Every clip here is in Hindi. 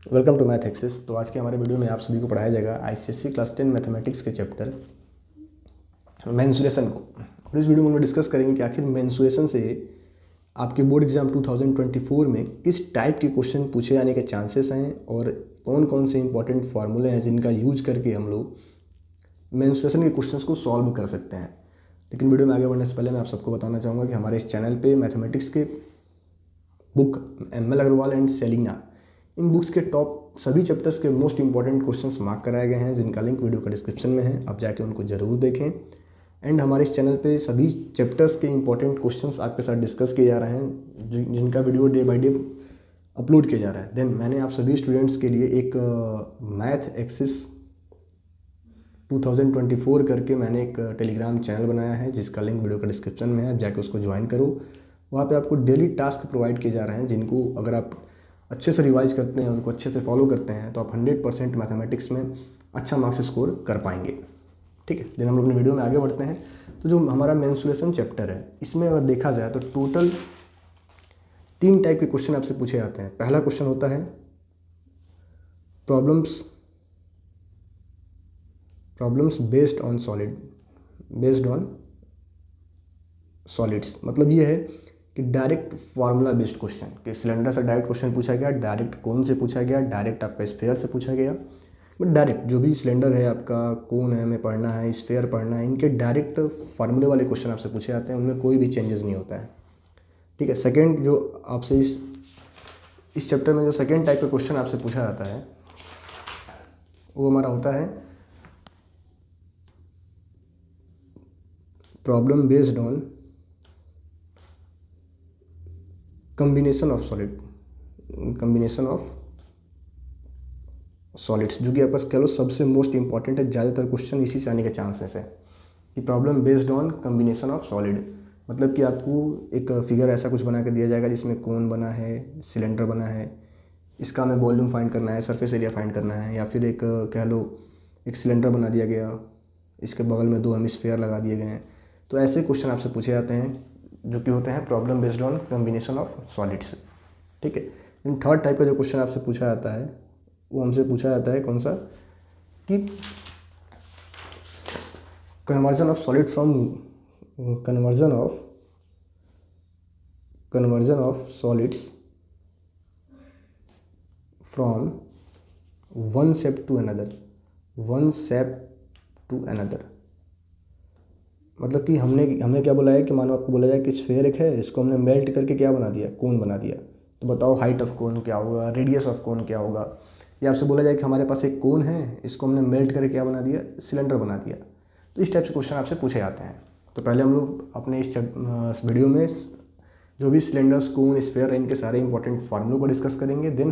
Welcome to math access. तो आज के हमारे वीडियो में आप सभी को पढ़ाया जाएगा आईसीएसई क्लास 10 मैथमेटिक्स के चैप्टर मेंसुरेशन को। और इस वीडियो में हम डिस्कस करेंगे कि आखिर मेंसुरेशन से आपके बोर्ड एग्जाम 2024 में किस टाइप के क्वेश्चन पूछे जाने के चांसेस हैं और कौन कौन से इंपॉर्टेंट फार्मूले हैं जिनका यूज करके हम लोग मेंसुरेशन के क्वेश्चंस को सॉल्व कर सकते हैं। लेकिन वीडियो में आगे बढ़ने से पहले मैं आप सबको बताना चाहूँगा कि हमारे इस चैनल पे मैथमेटिक्स के book ML. Agarwal and Selina, in books के टॉप सभी चैप्टर्स के मोस्ट इंपॉर्टेंट क्वेश्चंस मार्क कराए गए हैं, जिनका लिंक वीडियो का डिस्क्रिप्शन में है। आप जाके उनको ज़रूर देखें। एंड हमारे इस चैनल पे सभी चैप्टर्स के इंपॉर्टेंट क्वेश्चंस आपके साथ डिस्कस किए जा रहे हैं, जिनका video day by day upload किया जा रहा है। देन मैंने आप सभी स्टूडेंट्स के लिए एक मैथ एक्सेस 2024 करके मैंने एक टेलीग्राम चैनल बनाया है, जिसका लिंक वीडियो का डिस्क्रिप्शन में है। आप जाके उसको ज्वाइन करो। वहाँ पे आपको डेली टास्क प्रोवाइड किए जा रहे हैं, जिनको अगर आप अच्छे से रिवाइज करते हैं, उनको अच्छे से फॉलो करते हैं, तो आप 100% मैथमेटिक्स में अच्छा मार्क्स स्कोर कर पाएंगे। ठीक है, देन हम लोग अपने वीडियो में आगे बढ़ते हैं। तो जो हमारा मेंसुरेशन चैप्टर है, इसमें अगर देखा जाए तो टोटल 3 टाइप के क्वेश्चन आपसे पूछे जाते हैं। पहला क्वेश्चन होता है प्रॉब्लम्स बेस्ड ऑन सॉलिड्स। मतलब ये है कि डायरेक्ट फार्मूला बेस्ड क्वेश्चन, कि सिलेंडर से डायरेक्ट क्वेश्चन पूछा गया, डायरेक्ट कोन से पूछा गया, डायरेक्ट आपका स्फेयर से पूछा गया। बट डायरेक्ट जो भी सिलेंडर है आपका, कोन है हमें पढ़ना है, स्फेयर पढ़ना है, इनके डायरेक्ट फार्मूले वाले क्वेश्चन आपसे पूछे जाते हैं। उनमें कोई भी चेंजेस नहीं होता है। ठीक है, सेकेंड जो आपसे इस चैप्टर में जो सेकेंड टाइप का क्वेश्चन आपसे पूछा जाता है, वो हमारा होता है problem based on combination of solids, जो कि आपका कह लो सबसे मोस्ट इंपॉर्टेंट है। ज़्यादातर क्वेश्चन इसी से आने के चांसेस है कि problem based on combination of solid. मतलब कि आपको एक फिगर ऐसा कुछ बना के दिया जाएगा जिसमें कोन बना है, सिलेंडर बना है, इसका हमें वॉल्यूम फाइंड करना है, सरफेस एरिया फाइंड करना है, या फिर एक कह लो एक सिलेंडर बना दिया गया, इसके बगल में 2 हेमिस्फीयर लगा दिए गए हैं। तो ऐसे क्वेश्चन आपसे पूछे जाते हैं जो कि होते हैं problem based on combination of solids. ठीक है, इन थर्ड टाइप का जो क्वेश्चन आपसे पूछा जाता है, वो हमसे पूछा जाता है कौन सा, कि conversion of solids from one shape to another. मतलब कि हमने क्या बोला है कि मानो आपको बोला जाए कि स्फेयर एक है, इसको हमने मेल्ट करके क्या बना दिया, कोन बना दिया। तो बताओ हाइट ऑफ कोन क्या होगा, रेडियस ऑफ कोन क्या होगा। या आपसे बोला जाए कि हमारे पास एक कोन है, इसको हमने मेल्ट करके क्या बना दिया, सिलेंडर बना दिया। तो इस टाइप से क्वेश्चन आपसे पूछे जाते हैं। तो पहले हम लोग अपने इस वीडियो में जो भी सिलेंडर्स, कोन, स्फेयर, इनके सारे इंपॉर्टेंट फार्मूलों को डिस्कस करेंगे। देन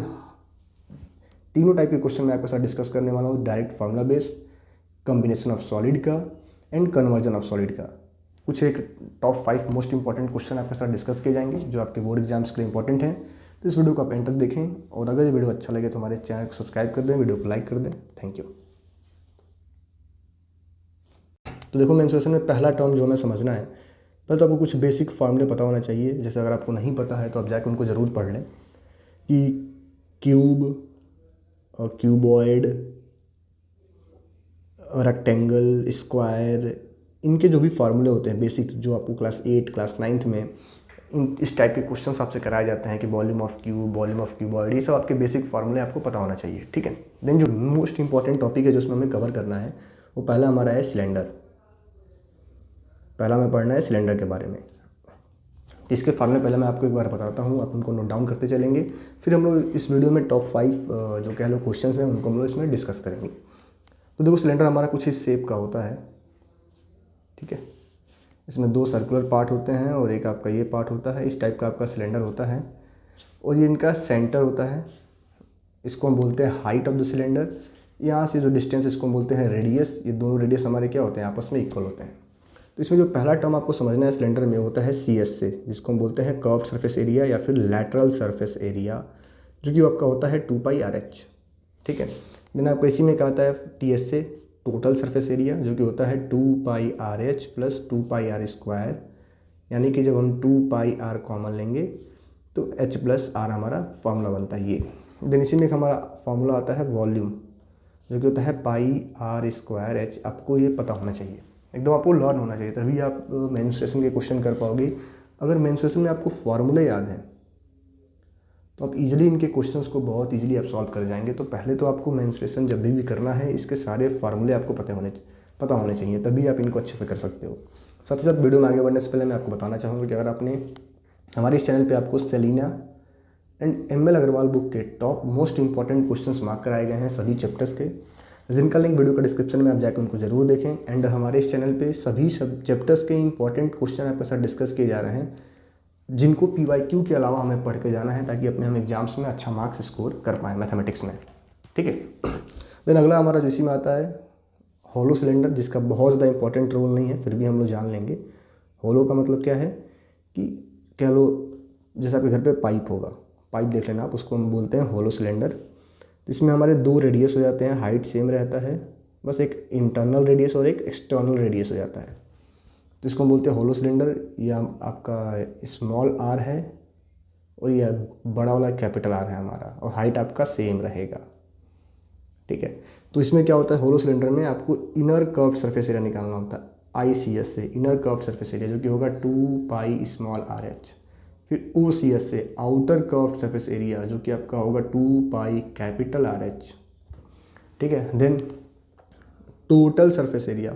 तीनों टाइप के क्वेश्चन मैं आपके साथ डिस्कस करने वाला हूँ, direct formula base, combination of solid का एंड कन्वर्जन ऑफ सॉलिड का। कुछ एक टॉप 5 मोस्ट इंपॉर्टेंट क्वेश्चन आपके साथ डिस्कस किए जाएंगे जो आपके बोर्ड एग्जाम्स के लिए इंपॉर्टेंट हैं। तो इस वीडियो को आप एंड तक देखें, और अगर ये वीडियो अच्छा लगे तो हमारे चैनल को सब्सक्राइब कर दें, वीडियो को लाइक कर दें। Thank you. तो देखो, मेंसुरेशन में पहला टर्म जो हमें समझना है, पहले तो आपको कुछ बेसिक फार्मूले पता होना चाहिए। जैसे अगर आपको नहीं पता है तो आप जाकर उनको ज़रूर पढ़ लें, कि क्यूब और क्यूबॉइड, रेक्टेंगल, स्क्वायर, इनके जो भी फार्मूले होते हैं बेसिक, जो आपको क्लास 8, क्लास 9 में इस टाइप के क्वेश्चंस आपसे कराए जाते हैं कि volume of cube, volume of cuboid, ये सब आपके बेसिक फार्मूले आपको पता होना चाहिए। ठीक है, देन जो मोस्ट इंपॉर्टेंट टॉपिक है जो उसमें हमें कवर करना है, वो पहला हमारा है सिलेंडर। पहला हमें पढ़ना है सिलेंडर के बारे में। तो इसके फार्मूले पहले मैं आपको एक बार बताता हूँ, आप उनको नोट डाउन करते चलेंगे। फिर हम लोग इस वीडियो में टॉप 5 जो कह लो क्वेश्चंस हैं, उनको हम लोग इसमें डिस्कस करेंगे। तो देखो, सिलेंडर हमारा कुछ इस शेप का होता है। ठीक है, इसमें 2 सर्कुलर पार्ट होते हैं और एक आपका ये पार्ट होता है। इस टाइप का आपका सिलेंडर होता है, और ये इनका सेंटर होता है। इसको हम बोलते हैं हाइट ऑफ द सिलेंडर। यहाँ से जो डिस्टेंस, इसको हम बोलते हैं रेडियस। ये दोनों रेडियस हमारे क्या होते हैं, आपस में इक्वल होते हैं। तो इसमें जो पहला टर्म आपको समझना है सिलेंडर में, होता है CS से, जिसको हम बोलते हैं कर्व्ड सरफेस एरिया या फिर लैटरल सरफेस एरिया, जो कि आपका होता है 2πRH। ठीक है, देन आपको इसी में क्या होता है TS से, टोटल सरफेस एरिया, जो कि होता है 2πRH प्लस 2πr²। यानी कि जब हम 2πr कॉमन लेंगे तो H प्लस R हमारा फॉर्मूला बनता है ये। देन इसी में एक हमारा फॉर्मूला आता है वॉल्यूम, जो कि होता है πr²h। आपको ये पता होना चाहिए, एकदम आपको लर्न होना चाहिए, तभी आप मेंस्ट्रुएशन के क्वेश्चन कर पाओगे। अगर मेंस्ट्रुएशन में आपको फॉर्मूले याद हैं तो आप इजीली इनके क्वेश्चंस को बहुत इजीली आप सॉल्व कर जाएंगे। तो पहले तो आपको मेंस्ट्रुएशन जब भी करना है, इसके सारे फार्मूले आपको पता होने चाहिए, तभी आप इनको अच्छे से कर सकते हो। साथ ही साथ वीडियो में आगे बढ़ने से पहले मैं आपको बताना चाहूँगा कि अगर आपने हमारे इस चैनल पे आपको Selina and ML Agarwal book के top most important questions mark कराए गए हैं सभी चैप्टर्स के, जिनका लिंक वीडियो का डिस्क्रिप्शन में आप जाकर उनको जरूर देखें। एंड हमारे इस चैनल पे सभी सब चैप्टर्स के इंपॉर्टेंट क्वेश्चन आपके साथ डिस्कस किए जा रहे हैं, जिनको PYQ के अलावा हमें पढ़ के जाना है, ताकि अपने हम एग्जाम्स में अच्छा मार्क्स स्कोर कर पाएँ मैथमेटिक्स में। ठीक है। देन अगला हमारा जो इसी में आता है होलो सिलेंडर, जिसका बहुत ज़्यादा इंपॉर्टेंट रोल नहीं है, फिर भी हम लोग जान लेंगे। होलो का मतलब क्या है कि कह लो जैसे आपके घर पे पाइप होगा, पाइप देख लेना आप, उसको हम बोलते हैं होलो सिलेंडर। तो इसमें हमारे 2 रेडियस हो जाते हैं, हाइट सेम रहता है, बस एक इंटरनल रेडियस और एक एक्सटर्नल रेडियस हो जाता है। तो इसको हम बोलते हैं होलो सिलेंडर। या आपका स्मॉल r है और यह बड़ा वाला कैपिटल R है हमारा, और हाइट आपका सेम रहेगा। ठीक है। तो इसमें क्या होता है, होलो सिलेंडर में आपको इनर कर्व्ड सरफेस एरिया निकालना होता है ICS से, इनर कर्व्ड सरफेस एरिया, जो कि होगा 2πr/h। फिर OCS से आउटर कर्व्ड सरफेस एरिया, जो कि आपका होगा 2πR/h। ठीक है। देन टोटल सरफेस एरिया,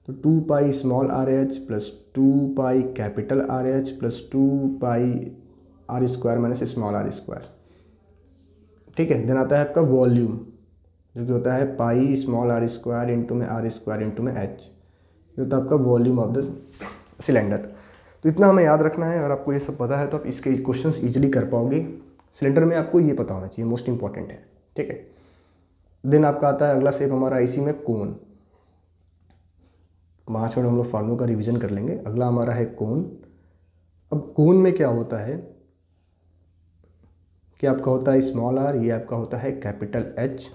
तो 2πr/h plus 2πR/h plus 2πr² minus r²। ठीक है। देन आता है आपका वॉल्यूम, जो कि होता है πr² इंटू में r² इंटू में h, ये होता है आपका वॉल्यूम ऑफ द सिलेंडर। तो इतना हमें याद रखना है, और आपको ये सब पता है तो आप इसके क्वेश्चंस इजीली कर पाओगे। सिलेंडर में आपको ये पता होना चाहिए, मोस्ट इंपॉर्टेंट है। ठीक है। देन आपका आता है अगला शेप हमारा इसी में कोन। 5 मिनट हम लोग फार्मूला का रिवीजन कर लेंगे। अगला हमारा है कोन। अब कोन में क्या होता है कि आपका होता है स्मॉल r, ये आपका होता है कैपिटल H,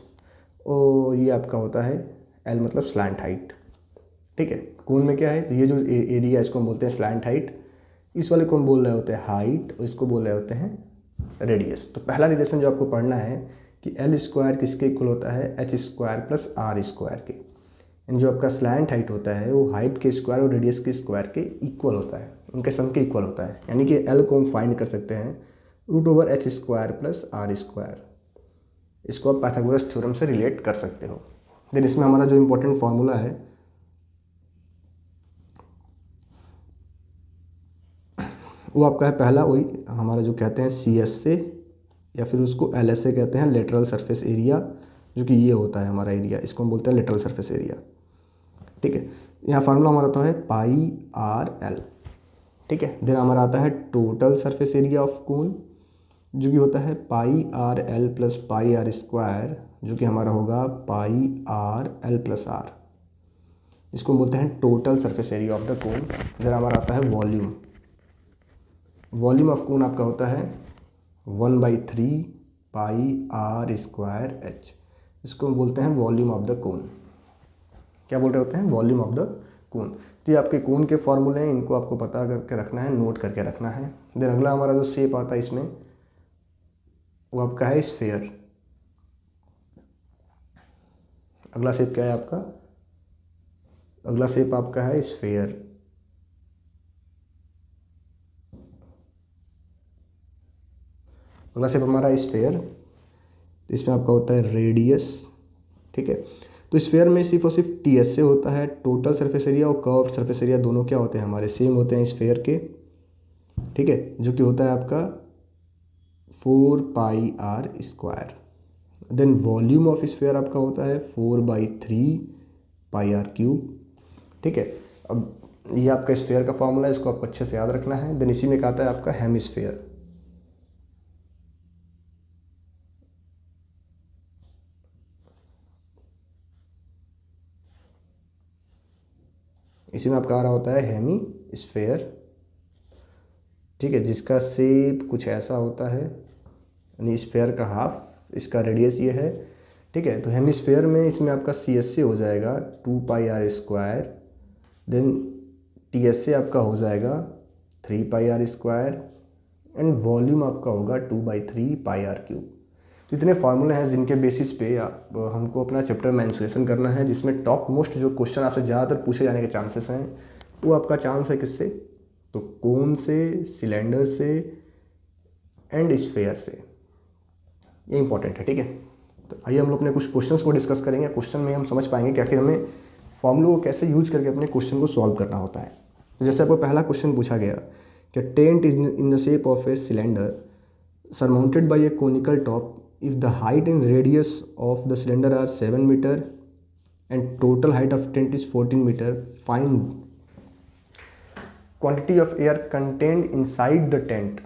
और ये आपका होता है L, मतलब स्लैंट हाइट। ठीक है। कोन में क्या है, तो ये जो एरिया इसको हम बोलते हैं स्लैंट हाइट, इस वाले को हम बोल रहे होते हैं हाइट, और इसको बोल रहे होते हैं रेडियस। तो पहला रिलेशन जो आपको पढ़ना है कि L² किसके इक्वल होता है, h² प्लस r² के। यानी जो आपका स्लैंट हाइट होता है वो हाइट के स्क्वायर और रेडियस के स्क्वायर के इक्वल होता है, उनके सम के इक्वल होता है। यानी कि L को हम फाइंड कर सकते हैं √h² प्लस r²। इसको आप पाइथागोरस थ्योरम से रिलेट कर सकते हो। देन इसमें हमारा जो इंपॉर्टेंट फॉर्मूला है वो आपका है पहला, वही हमारा जो कहते हैं CS से, या फिर उसको LS से कहते हैं, लेटरल सरफेस एरिया, जो कि ये होता है हमारा एरिया, इसको हम बोलते हैं लेटरल सरफेस एरिया। ठीक है। यहाँ फार्मूला हमारा तो है πRL। ठीक है। देन हमारा आता है total surface area of cone, जो कि होता है πRL प्लस πR², जो कि हमारा होगा πRL प्लस R। इसको हम बोलते हैं total surface area of the cone. Then हमारा आता है वॉल्यूम। वॉल्यूम ऑफ कोन आपका होता है 1/3 πR²h। इसको हम बोलते हैं वॉल्यूम ऑफ द कोन। क्या बोल रहे होते हैं, वॉल्यूम ऑफ द कोन। तो ये आपके कोन के फॉर्मूले हैं, इनको आपको पता करके रखना है, नोट करके रखना है। देन अगला हमारा जो शेप आता है इसमें वो आपका है स्फेयर। अगला शेप क्या है आपका, अगला शेप आपका है स्फेयर। अगला शेप हमारा स्फेयर, इसमें आपका होता है रेडियस। ठीक है। तो स्फेयर में सिर्फ और सिर्फ TS से होता है। टोटल सरफेस एरिया और कर्व्ड सरफेस एरिया दोनों क्या होते हैं, हमारे सेम होते हैं स्फेयर के। ठीक है। जो कि होता है आपका 4πr²। Then volume of sphere आपका होता है 4/3 πr³। ठीक है। अब ये आपका स्फेयर का फॉर्मूला है, इसको आपको अच्छे से याद रखना है। देन इसी में क्या आता है आपका हेमिस्फेयर। इसी में आपका आ रहा होता है हेमी स्फेयर। ठीक है। जिसका शेप कुछ ऐसा होता है, यानी स्फेयर का हाफ, इसका रेडियस ये है। ठीक है। तो हेमिस्फेयर में इसमें आपका CS से हो जाएगा 2πr²। देन TS से आपका हो जाएगा 3πr², एंड वॉल्यूम आपका होगा 2/3 πr³। तो तो इतने फार्मूले हैं जिनके बेसिस पे हमको अपना चैप्टर मेंसुरेशन करना है, जिसमें टॉप मोस्ट जो क्वेश्चन आपसे ज़्यादातर पूछे जाने के चांसेस हैं वो आपका चांस है किससे, तो कोन से, सिलेंडर से एंड स्फेयर से। ये इंपॉर्टेंट है, ठीक है। तो आइए हम लोग अपने कुछ क्वेश्चंस को डिस्कस करेंगे। क्वेश्चन में हम समझ पाएंगे कि आखिर हमें फॉर्मूलों को कैसे यूज करके अपने क्वेश्चन को सॉल्व करना होता है। तो जैसे आपको पहला क्वेश्चन पूछा गया कि tent is in the shape of a cylinder surmounted by a conical top if the height and radius of the cylinder are 7 meter and total height of tent is 14 meter, find quantity of air contained inside the tent।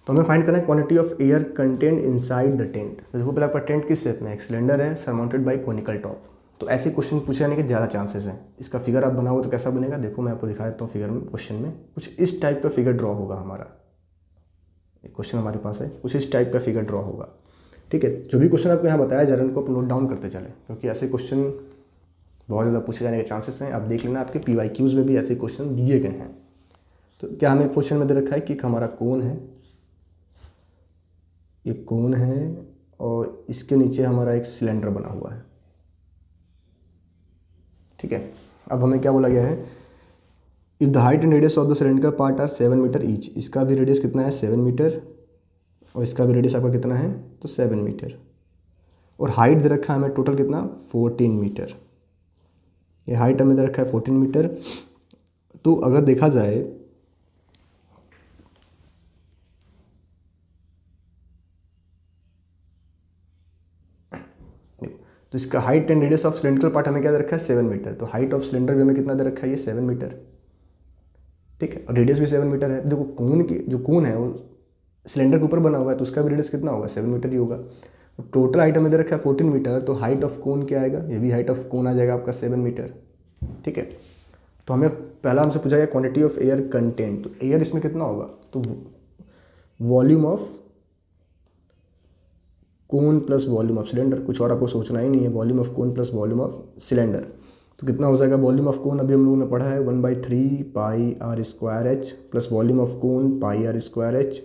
तो हमें फाइंड करना है quantity of air content inside the tent. तो देखो पहले आपका टेंट किस शेप में, एक सिलेंडर है सरमाउंटेड बाय कोनिकल टॉप। तो ऐसे क्वेश्चन पूछे जाने के ज़्यादा चांसेस हैं। इसका फिगर आप बनाओगे तो कैसा बनेगा, देखो मैं आपको दिखा देता हूँ फिगर में। क्वेश्चन में कुछ इस टाइप का फिगर ड्रॉ होगा हमारा, एक क्वेश्चन हमारे पास है, कुछ इस टाइप का फिगर ड्रॉ होगा, ठीक है। जो भी क्वेश्चन आपको यहाँ बताया जा रहा है उनको आप नोट डाउन करते चलें, क्योंकि ऐसे क्वेश्चन बहुत ज़्यादा पूछे जाने के चांसेस हैं। आप देख लेना आपके PYQs में भी ऐसे क्वेश्चन दिए गए हैं। तो क्या हमें क्वेश्चन में दे रखा है कि हमारा कोन है, ये कोन है और इसके नीचे हमारा एक सिलेंडर बना हुआ है, ठीक है। अब हमें क्या बोला गया है, if the height and radius of the cylinder part are 7 metre each. इसका भी रेडियस कितना है 7 मीटर और इसका भी रेडियस आपका कितना है तो 7 मीटर, और हाइट दे रखा है हमें टोटल कितना 14 मीटर। ये हाइट हमें दे रखा है 14 मीटर। तो अगर देखा जाए तो इसका height and radius of cylindrical part हमें क्या दे रखा है 7 मीटर। तो हाइट ऑफ सिलेंडर भी हमें कितना दे रखा है ये 7 मीटर, ठीक है, और रेडियस भी 7 मीटर है। देखो कोन की जो कोन है वो सिलेंडर के ऊपर बना हुआ है तो उसका भी रेडियस कितना होगा 7 मीटर ही होगा। टोटल हाइट हमें दे रखा है 14 मीटर, तो हाइट ऑफ कोन क्या आएगा, ये भी हाइट ऑफ कोन आ जाएगा आपका 7 मीटर, ठीक है। तो हमें पहला हमसे पूछा गया क्वान्टिटी ऑफ एयर कंटेंट। तो एयर इसमें कितना होगा, तो volume of cone plus volume of cylinder, कुछ और आपको सोचना ही नहीं है। Volume of cone plus volume of cylinder, तो कितना हो जाएगा वॉल्यूम ऑफ कोन, अभी हम लोगों ने पढ़ा है 1/3 pi R square H plus volume of cone pi R square H,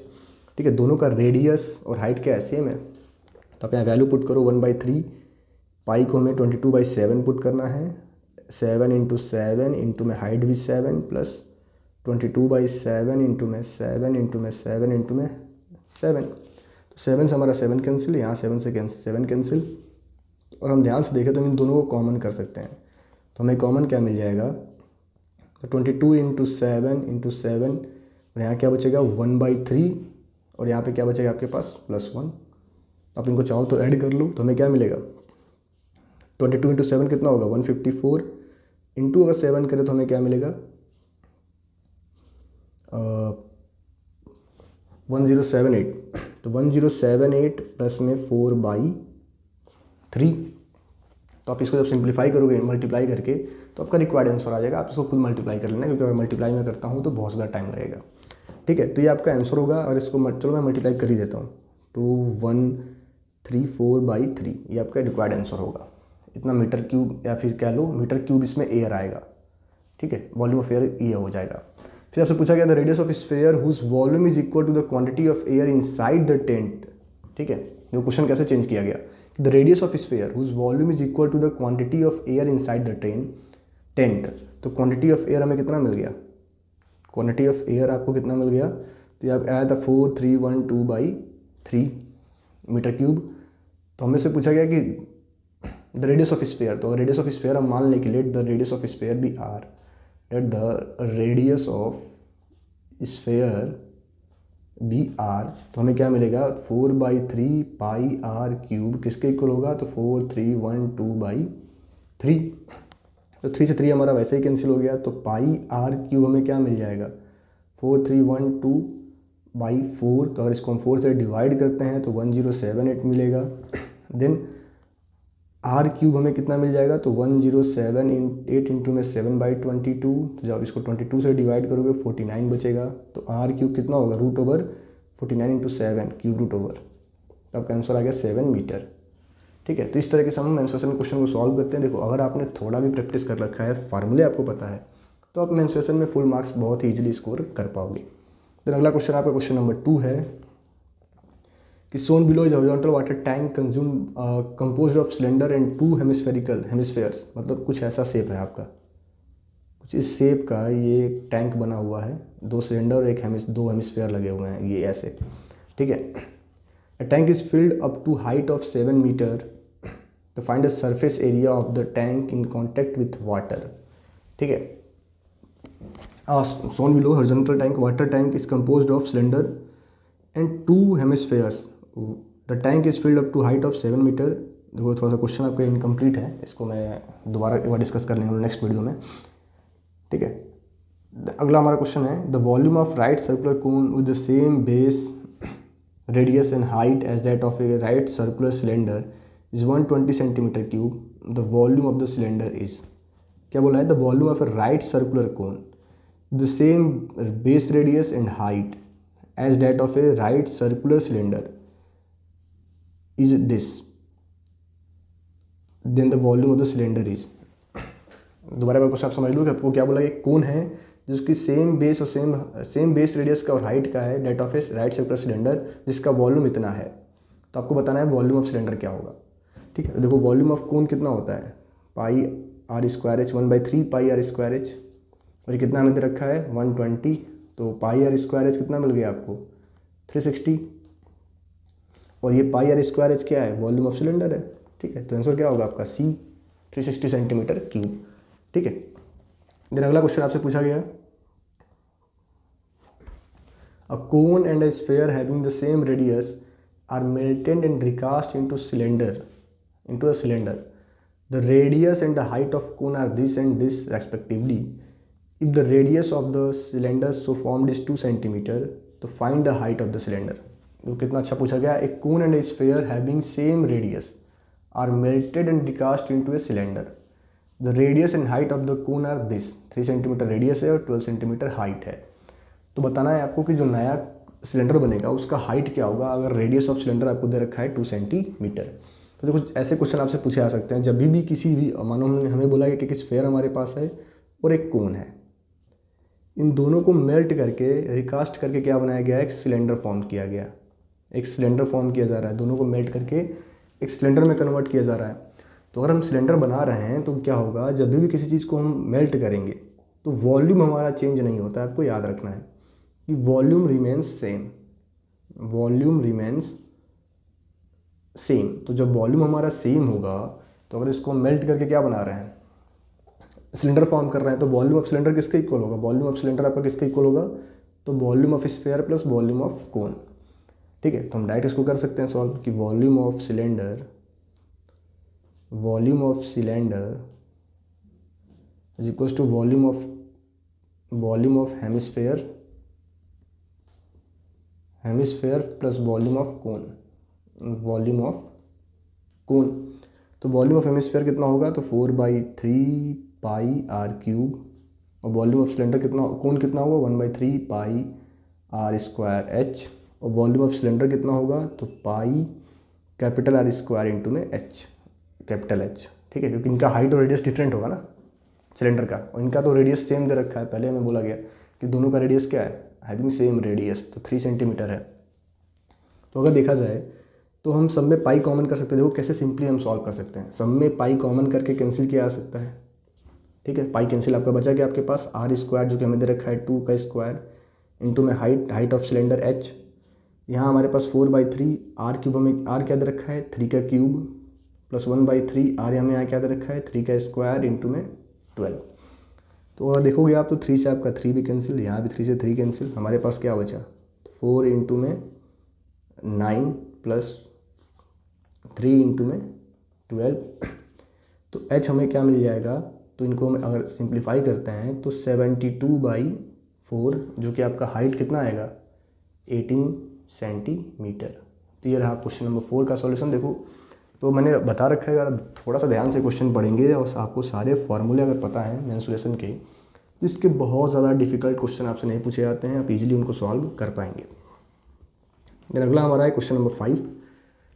ठीक है। दोनों का रेडियस और हाइट क्या है सेम है, तो आप यहाँ वैल्यू पुट करो 1/3 पाई को हमें 22/7 पुट करना है, 7 × 7 इंटू में हाइट भी 7 प्लस 22/7 इंटू में 7 इंटू में 7 इंटू में 7। तो 7 से हमारा 7 कैंसिल, यहाँ 7 से 7 कैंसिल, और हम ध्यान से देखें तो इन दोनों को कॉमन कर सकते हैं। तो हमें कॉमन क्या मिल जाएगा, तो 22 × 7 इंटू 7, और यहाँ क्या बचेगा 1/3, और यहाँ पे क्या बचेगा आपके पास +1। आप इनको चाहो तो ऐड कर लो, तो हमें क्या मिलेगा 22 × 7 कितना होगा 154, इंटू अगर 7 करें तो हमें क्या मिलेगा 1078। तो 1078 प्लस में 4/3। तो आप इसको जब सिंप्लीफाई करोगे मल्टीप्लाई करके तो आपका रिक्वायर्ड आंसर आ जाएगा। आप इसको खुद मल्टीप्लाई कर लेना, क्योंकि अगर मल्टीप्लाई मैं करता हूँ तो बहुत ज़्यादा टाइम लगेगा, ठीक है। तो ये आपका आंसर होगा, और इसको चलो मैं मल्टीप्लाई कर ही देता हूँ, 2134/3 ये आपका रिक्वायर्ड आंसर होगा। इतना मीटर क्यूब, या फिर कह लो मीटर क्यूब इसमें एयर आएगा, ठीक है, वॉल्यूम ऑफ एयर ये हो जाएगा। फिर आपसे पूछा गया the radius of sphere whose volume is equal to the quantity of air inside the tent, ठीक है। जो क्वेश्चन कैसे चेंज किया गया, the radius of sphere whose volume is equal to the quantity of air inside the tent. तो क्वांटिटी ऑफ एयर हमें कितना मिल गया, क्वांटिटी ऑफ एयर आपको कितना मिल गया, तो ये आया था 4312/3 मीटर क्यूब। तो हमें से पूछा गया कि द रेडियस ऑफ स्फीयर, तो रेडियस ऑफ स्फीयर हम मान लें कि let the radius of sphere be r, let the radius of sphere be r, तो हमें क्या मिलेगा 4/3 पाई आर क्यूब किसके इक्वल होगा, तो 4312/3। तो 3 से 3 हमारा वैसे ही कैंसिल हो गया, तो पाई आर क्यूब हमें क्या मिल जाएगा 4312/4। तो अगर इसको हम 4 से डिवाइड करते हैं तो 1078 मिलेगा। देन आर क्यूब हमें कितना मिल जाएगा, तो 1078 इंटू में 7/22। तो जब इसको 22 से डिवाइड करोगे 49 बचेगा। तो आर क्यूब कितना होगा √49 × 7 क्यूब √। तो आपका आंसर आ गया 7 मीटर, ठीक है। तो इस तरह के हम मेंस्ट्रुएशन क्वेश्चन को सॉल्व करते हैं। देखो अगर आपने थोड़ा भी प्रैक्टिस कर रखा है, फार्मूले आपको पता है, तो आप मेंस्ट्रुएशन में फुल मार्क्स बहुत ही ईजिली स्कोर कर पाओगे। देन अगला क्वेश्चन आपका क्वेश्चन नंबर 2 है कि सोन below is horizontal water tank consume composed of cylinder and 2 hemispherical hemispheres, मतलब कुछ ऐसा शेप है आपका, कुछ इस शेप का ये एक टैंक बना हुआ है, 2 सिलेंडर और दो हेमिस्फेयर लगे हुए हैं, ये ऐसे, ठीक है। A tank is filled up to height of 7 metre, तो find the surface area of the tank in contact with water, ठीक है। Shown below horizontal tank water tank is composed of cylinder and 2 hemispheres, the tank is filled up to height of 7 metre. देखो थोड़ा सा क्वेश्चन आपका इनकम्प्लीट है, इसको मैं दोबारा एक बार डिस्कस कर लेंगे नेक्स्ट वीडियो में, ठीक है। अगला हमारा क्वेश्चन है the volume of right circular cone with the same base radius and height as that of a right circular cylinder is 120 centimetre cube, the volume of the cylinder is, क्या बोला है, the volume of a right circular cone the same base radius and height as that of a right circular cylinder is this, then the volume of the cylinder is. दोबारा बार क्वेश्चन आप समझ लो कि आपको क्या बोला, एक कोन है जिसकी सेम बेस और सेम बेस रेडियस का और हाइट का है that of a right circular cylinder, जिसका वॉल्यूम इतना है, तो आपको बताना है वॉल्यूम ऑफ सिलेंडर क्या होगा, ठीक है। देखो वॉल्यूम ऑफ कोन कितना होता है, pi R square H, 1/3 pi R square H, और ये कितना हमें दे रखा है 120, तो पाई आर स्क्वायर एच कितना मिल गया आपको 360, और ये पाई आर स्क्वायर एच क्या है, वॉल्यूम ऑफ सिलेंडर है, ठीक है। तो आंसर क्या होगा आपका सी, 360 सेंटीमीटर क्यूब, ठीक है। देन अगला क्वेश्चन आपसे पूछा गया, a cone and a sphere having the same radius are melted and recast into a cylinder, the radius and the height of cone are this and this respectively, if the radius of the cylinder so formed is 2 centimetre, तो find the height of the cylinder. तो कितना अच्छा पूछा गया, एक cone and a sphere having same radius are melted and recast into a cylinder, the radius and height of the cone are this, 3 centimetre radius है और 12 सेंटीमीटर हाइट है। तो बताना है आपको कि जो नया सिलेंडर बनेगा उसका हाइट क्या होगा, अगर रेडियस ऑफ सिलेंडर आपको दे रखा है 2 सेंटीमीटर। तो देखो ऐसे क्वेश्चन आपसे पूछे जा सकते हैं जब भी किसी भी, मानो हमें बोला है कि एक स्फेयर हमारे पास है और एक कोन है, इन दोनों को मेल्ट करके रिकास्ट करके क्या बनाया गया है, एक सिलेंडर फॉर्म किया गया, एक सिलेंडर फॉर्म किया जा रहा है, दोनों को मेल्ट करके एक सिलेंडर में कन्वर्ट किया जा रहा है। तो अगर हम सिलेंडर बना रहे हैं तो क्या होगा, जब भी किसी चीज़ को हम मेल्ट करेंगे तो वॉल्यूम हमारा चेंज नहीं होता है, आपको याद रखना है कि volume remains same, volume remains same. तो जब वॉल्यूम हमारा सेम होगा तो अगर इसको मेल्ट करके क्या बना रहे हैं, सिलेंडर फॉर्म कर रहे हैं, तो वॉल्यूम ऑफ सिलेंडर किसके इक्वल होगा, वॉल्यूम ऑफ सिलेंडर आपका किसके इक्वल होगा, तो volume of sphere plus volume of कोन, ठीक है। तो हम डायरेक्ट इसको कर सकते हैं सॉल्व कि volume of cylinder is equals to volume of hemisphere plus volume of cone, तो वॉल्यूम ऑफ हेमिस्फेयर कितना होगा, तो 4/3 पाई आर क्यूब, और वॉल्यूम ऑफ सिलेंडर कितना, कोन कितना होगा 1/3 पाई आर स्क्वायर एच, और वॉल्यूम ऑफ सिलेंडर कितना होगा, तो pi capital R square into में एच कैपिटल एच, ठीक है, क्योंकि इनका हाइट और रेडियस डिफरेंट होगा ना सिलेंडर का, और इनका तो रेडियस सेम दे रखा है, पहले हमें बोला गया कि दोनों का रेडियस क्या है, हैविंग सेम रेडियस, तो 3 सेंटीमीटर है। तो अगर देखा जाए तो हम सब में पाई कॉमन कर सकते हैं, देखो कैसे सिंपली हम सॉल्व कर सकते हैं, सब में पाई कॉमन करके कैंसिल किया जा सकता है, ठीक है। पाई कैंसिल आपका बचा क्या, आपके पास आर स्क्वायर जो कि हमें दे रखा है 2 का स्क्वायर इंटू में हाइट ऑफ सिलेंडर एच, यहाँ हमारे पास 4/3 आर क्यूब, हमें आर क्या दे रखा है 3 का क्यूब, प्लस 1/3 आर हमें यहाँ क्या दे रखा है 3 का स्क्वायर इंटू में 12। तो अगर देखोगे आप तो 3 से आपका 3 भी कैंसिल, यहाँ भी 3 से 3 कैंसिल, हमारे पास क्या बचा 4 इंटू में 9 प्लस 3 इंटू में 12, तो एच हमें क्या मिल जाएगा, तो इनको हम अगर सिंप्लीफाई करते हैं तो 72/4, जो कि आपका हाइट कितना आएगा 18 सेंटीमीटर। तो ये रहा क्वेश्चन नंबर 4 का सॉल्यूशन। देखो तो मैंने बता रखा है, अगर थोड़ा सा ध्यान से क्वेश्चन पढ़ेंगे और आपको सारे फॉर्मूले अगर पता है मेंसुरेशन के, तो इसके बहुत ज़्यादा डिफिकल्ट क्वेश्चन आपसे नहीं पूछे जाते हैं, आप इजीली उनको सॉल्व कर पाएंगे। देन अगला हमारा है क्वेश्चन नंबर 5,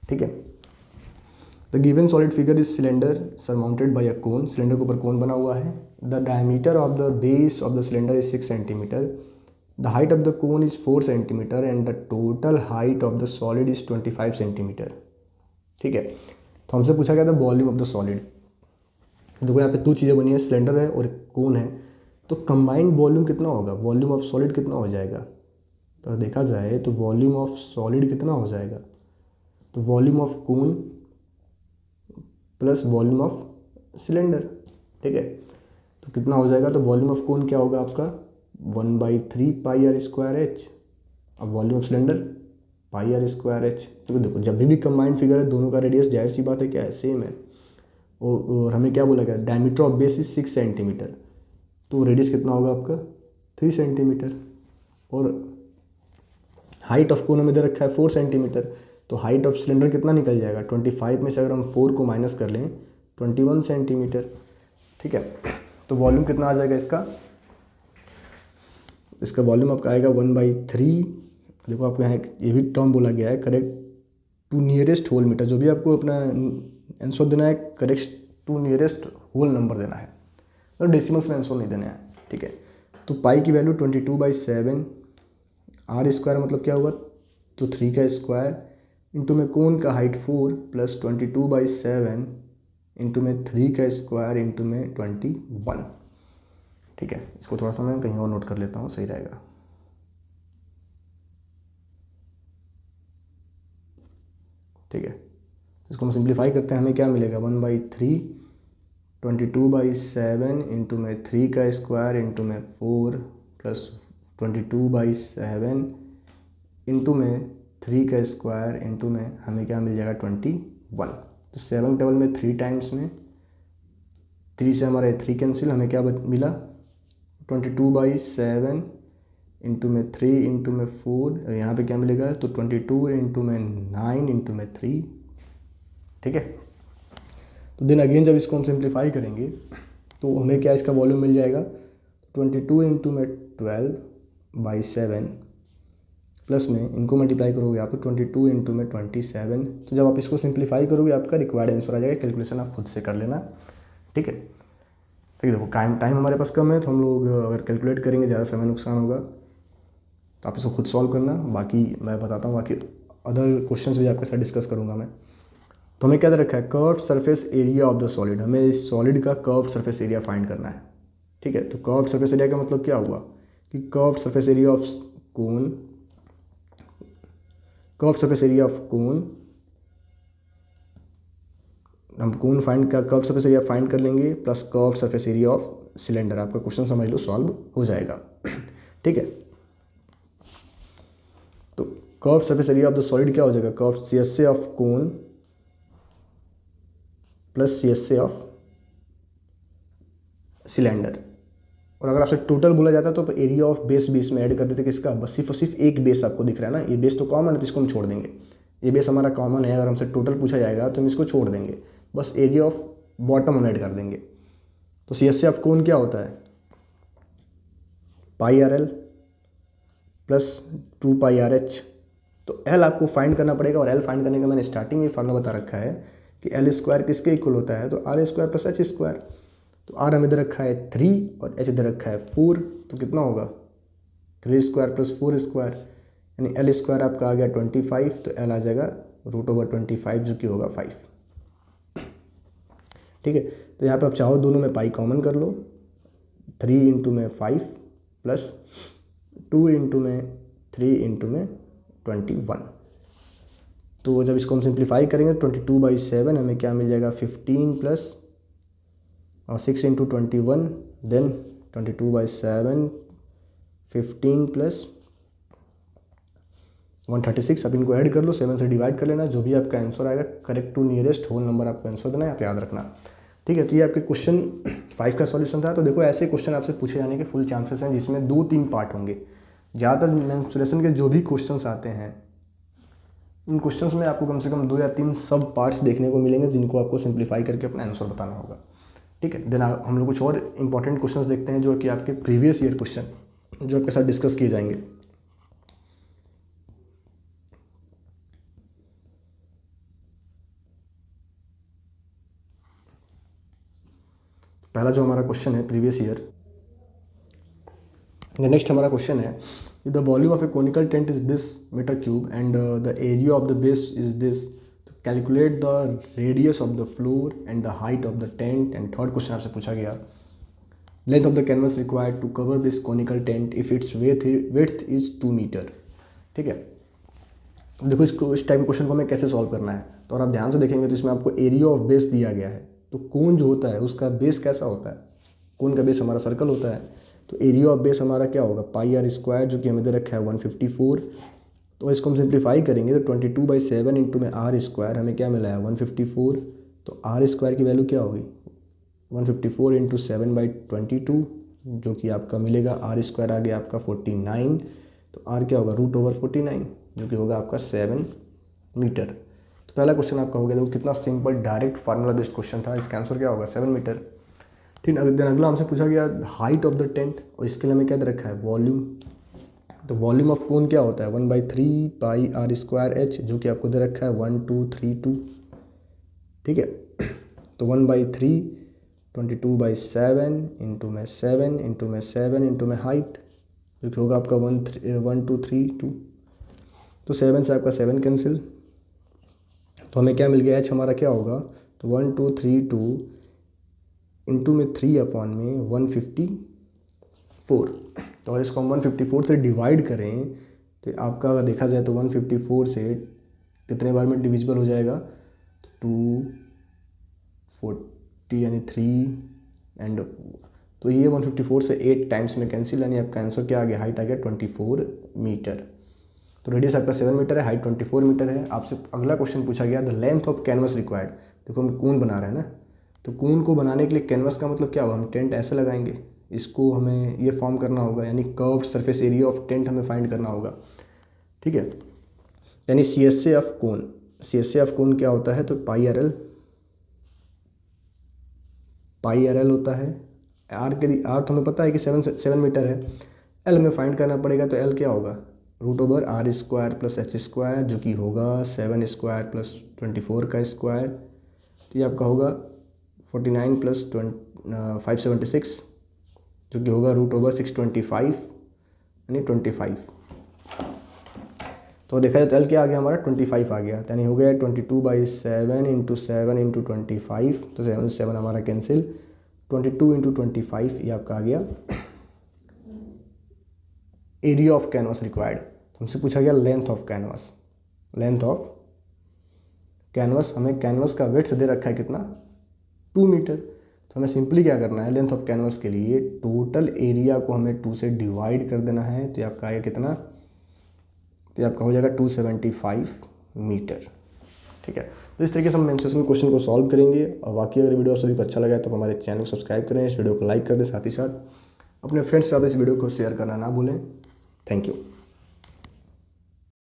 ठीक है। The given solid figure is cylinder surmounted bye a cone, cylinder के ऊपर कोन बना हुआ है, the diameter of the base of the cylinder is 6 centimetre, the height of the cone is 4 centimetre and the total height of the solid is 25 centimetre. ठीक है, तो हमसे पूछा गया था वॉल्यूम ऑफ द सॉलिड। देखो यहाँ पे दो चीज़ें बनी है, सिलेंडर है और कोन है, तो कंबाइंड वॉल्यूम कितना होगा, वॉल्यूम ऑफ सॉलिड कितना हो जाएगा। तो देखा जाए तो वॉल्यूम ऑफ सॉलिड कितना हो जाएगा, तो volume of cone plus volume of cylinder. ठीक है, तो कितना हो जाएगा, तो वॉल्यूम ऑफ कोन क्या होगा आपका 1/3 पाई आर स्क्वायर एच। अब volume of cylinder pi R square H. तो देखो जब भी कंबाइंड फिगर है दोनों का रेडियस जाहिर सी बात है क्या है, सेम है। और हमें क्या बोला गया, diameter of base is 6 centimetre, तो रेडियस कितना होगा आपका 3 सेंटीमीटर। और हाइट ऑफ कोन हमें दे रखा है 4 सेंटीमीटर, तो हाइट ऑफ सिलेंडर कितना निकल जाएगा, 25 में से अगर हम 4 को माइनस कर लें 21 सेंटीमीटर। ठीक है, तो वॉल्यूम कितना आ जाएगा इसका वॉल्यूम आपका आएगा 1/3। देखो आपको यहाँ ये भी टर्म बोला गया है, correct to nearest whole metre. जो भी आपको अपना आंसर देना है correct to nearest whole number देना है, तो डेसिमल्स में आंसर नहीं देना है। ठीक है, तो पाई की वैल्यू 22/7, आर स्क्वायर मतलब क्या हुआ, तो 3 का स्क्वायर इंटू में कोन का हाइट 4 प्लस 22/7 इंटू में 3 का स्क्वायर इंटू में 21। ठीक है, इसको थोड़ा सा मैं कहीं और नोट कर लेता हूँ, सही रहेगा। ठीक है, इसको हम सिंप्लीफाई करते हैं, हमें क्या मिलेगा 1/3 22/7 इंटू में 3 का स्क्वायर इंटू में 4 प्लस 22/7 इंटू में 3 का स्क्वायर इंटू में हमें क्या मिल जाएगा 21। तो 7 टेबल में 3 टाइम्स में 3 से हमारा 3 कैंसिल, हमें क्या मिला 22/7 इंटू में 3 इंटू में 4, और यहाँ पे क्या मिलेगा, तो 22 इंटू में 9 इंटू में 3। ठीक है, तो देन अगेन जब इसको हम सिंप्लीफाई करेंगे तो हमें क्या इसका वॉल्यूम मिल जाएगा 22 इंटू में 12/7 प्लस में इनको मल्टीप्लाई करोगे आप तो 22 इंटू में 27। तो जब आप इसको सिंप्लीफाई करोगे आपका रिक्वायर्ड आंसर आ जाएगा। कैलकुलेशन आप खुद से कर लेना। ठीक है, ठीक है, देखो टाइम हमारे पास कम है, तो हम लोग अगर कैलकुलेट करेंगे ज़्यादा समय नुकसान होगा, तो आप इसको खुद सॉल्व करना। बाकी मैं बताता हूँ, बाकी अदर क्वेश्चंस भी आपके साथ डिस्कस करूँगा मैं। तो हमें क्या दे रखा है, curved surface area of the solid. हमें इस सॉलिड का कर्व्ड सरफेस एरिया फाइंड करना है। ठीक है, तो कर्व्ड सरफेस एरिया का मतलब क्या हुआ कि curved surface area of cone, curved surface area of cone, हम कोन फाइंड का कर्व्ड सरफेस एरिया फाइंड कर लेंगे plus curved surface area of cylinder. आपका क्वेश्चन समझ लो सॉल्व हो जाएगा। ठीक है, तो curved surface area of the solid क्या हो जाएगा, curved CSA of cone plus CSA of cylinder. और अगर आपसे टोटल बोला जाता तो एरिया ऑफ बेस भी इसमें ऐड कर देते, किसका, बस सिर्फ और सिर्फ एक बेस आपको दिख रहा है ना, ये बेस तो कॉमन है तो इसको हम छोड़ देंगे, ये बेस हमारा कॉमन है। अगर हमसे टोटल पूछा जाएगा तो हम इसको छोड़ देंगे, बस एरिया ऑफ बॉटम हम ऐड कर देंगे। तो CSA ऑफ कोन क्या होता है, πRL प्लस 2πRH। तो L आपको फाइंड करना पड़ेगा, और L फाइंड करने का मैंने स्टार्टिंग में फार्मूला बता रखा है कि L स्क्वायर किसके इक्वल होता है, तो R square plus H square. तो R हमें दे रखा है 3 और H दे रखा है 4, तो कितना होगा 3 स्क्वायर प्लस 4 स्क्वायर, यानी L स्क्वायर आपका आ गया 25, तो L आ जाएगा √25 जो कि होगा 5। ठीक है, तो यहाँ पे आप चाहो दोनों में पाई कॉमन कर लो, 3 इंटू में 5 प्लस 2 इंटू में 3 इंटू में 21। तो जब इसको हम सिंप्लीफाई करेंगे 22/7 हमें क्या मिल जाएगा 15 प्लस 6 इंटू 21, देन 22/7 15 प्लस 136। अब इनको ऐड कर लो, 7 से डिवाइड कर लेना, जो भी आपका आंसर आएगा correct to nearest whole number आपका आंसर देना है, आप याद रखना। ठीक है, तो ये आपके क्वेश्चन 5 का सॉल्यूशन था। तो देखो ऐसे क्वेश्चन आपसे पूछे जाने के फुल चांसेस हैं, जिसमें 2-3 पार्ट होंगे। ज़्यादातर मेंसुरेशन के जो भी क्वेश्चंस आते हैं उन क्वेश्चंस में आपको कम से कम 2 या 3 सब पार्ट्स देखने को मिलेंगे, जिनको आपको सिंप्लीफाई करके अपना आंसर बताना होगा। ठीक है, देन हम लोग कुछ और इंपॉर्टेंट क्वेश्चंस देखते हैं, जो कि आपके प्रीवियस ईयर क्वेश्चन जो आपके साथ डिस्कस किए जाएंगे। पहला जो हमारा क्वेश्चन है प्रीवियस ईयर, नेक्स्ट हमारा क्वेश्चन है, the volume of a conical tent is this metre cube and the area of the base is this, calculate the radius of the floor and the height of the tent. And third question आपसे पूछा गया, length of the canvas required to cover this conical tent if its width is 2 metre. ठीक है, देखो इस टाइप के क्वेश्चन को हमें कैसे सॉल्व करना है, तो अगर आप ध्यान से देखेंगे तो इसमें आपको एरिया ऑफ बेस दिया गया है। तो कोन जो होता है उसका बेस कैसा होता है, कोन का बेस हमारा सर्कल होता है, तो एरिया ऑफ बेस हमारा क्या होगा, पाई आर स्क्वायर, जो कि हमें दे रखा है 154। तो इसको हम सिंप्लीफाई करेंगे तो 22/7 इंटू में आर स्क्वायर हमें क्या मिला है 154। तो आर स्क्वायर की वैल्यू क्या होगी 154 इंटू 7/22, जो कि आपका मिलेगा आर स्क्वायर आ गया आपका 49। तो आर क्या होगा √49, जो कि होगा आपका 7 मीटर। तो पहला क्वेश्चन आपका हो गया, देखो कितना simple direct formula based question था, इसका आंसर क्या होगा 7 मीटर। ठीक, अगला हमसे पूछा गया हाइट ऑफ द टेंट, और इसके लिए हमें क्या दे रखा है वॉल्यूम। तो वॉल्यूम ऑफ कोन क्या होता है 1/3 पाई आर स्क्वायर एच, जो कि आपको दे रखा है 1232। ठीक है, तो 1/3 22/7 इंटू में 7 इंटू में 7 इंटू में हाइट, जो कि होगा आपका 1232। तो 7 से आपका 7 कैंसिल, तो हमें क्या मिल गया एच हमारा क्या होगा, तो 1232 इंटू में 3/154। तो अगर इसको हम 154 से डिवाइड करें तो आपका अगर देखा जाए तो 154 से कितने बार में डिविजिबल हो जाएगा, 240 यानी 3 एंड, तो ये 154 से 8 टाइम्स में कैंसिल, यानी आपका आंसर क्या आ गया, हाइट आ गया 24 मीटर। तो रेडियस आपका 7 मीटर है, हाइट 24 मीटर है। आपसे अगला क्वेश्चन पूछा गया, the length of canvas required. देखो हम कोन बना रहे हैं ना, तो कोन को बनाने के लिए कैनवस का मतलब क्या होगा, हम टेंट ऐसे लगाएंगे, इसको हमें ये फॉर्म करना होगा, यानी curved surface area of tent हमें फाइंड करना होगा। ठीक है, यानी CSA of cone, CSA of cone क्या होता है, तो पाई आर एल होता है। आर तो हमें पता है कि 7 मीटर है, एल हमें फाइंड करना पड़ेगा, तो एल क्या होगा √r square plus H square, जो कि होगा 7 स्क्वायर प्लस 24 का स्क्वायर। तो ये आपका होगा 49 प्लस 576, जो कि होगा √625 यानी 25। तो देखा जाए तो एल क्या आ गया हमारा 25 आ गया, यानी हो गया 22/7 इंटू 7 इंटू 25। तो 7 से 7 हमारा कैंसिल, 22 इंटू 25 ये आपका आ गया एरिया ऑफ कैनवस रिक्वायर्ड। तो हमसे पूछा गया length of canvas, length of canvas, हमें कैनवस का विड्थ दे रखा है कितना 2 मीटर। तो हमें सिंपली क्या करना है, लेंथ ऑफ कैनवस के लिए टोटल एरिया को हमें 2 से डिवाइड कर देना है। तो ये आपका आएगा कितना, तो ये आपका हो जाएगा 275 मीटर। ठीक है, तो इस तरीके से हम मेंसुरेशन क्वेश्चन को सॉल्व करेंगे। और बाकी अगर वीडियो आप सभी को अच्छा लगा तो हमारे चैनल को सब्सक्राइब करें, इस वीडियो को लाइक कर दें, साथ ही साथ अपने फ्रेंड्स के साथ इस वीडियो को शेयर करना ना भूलें। Thank you.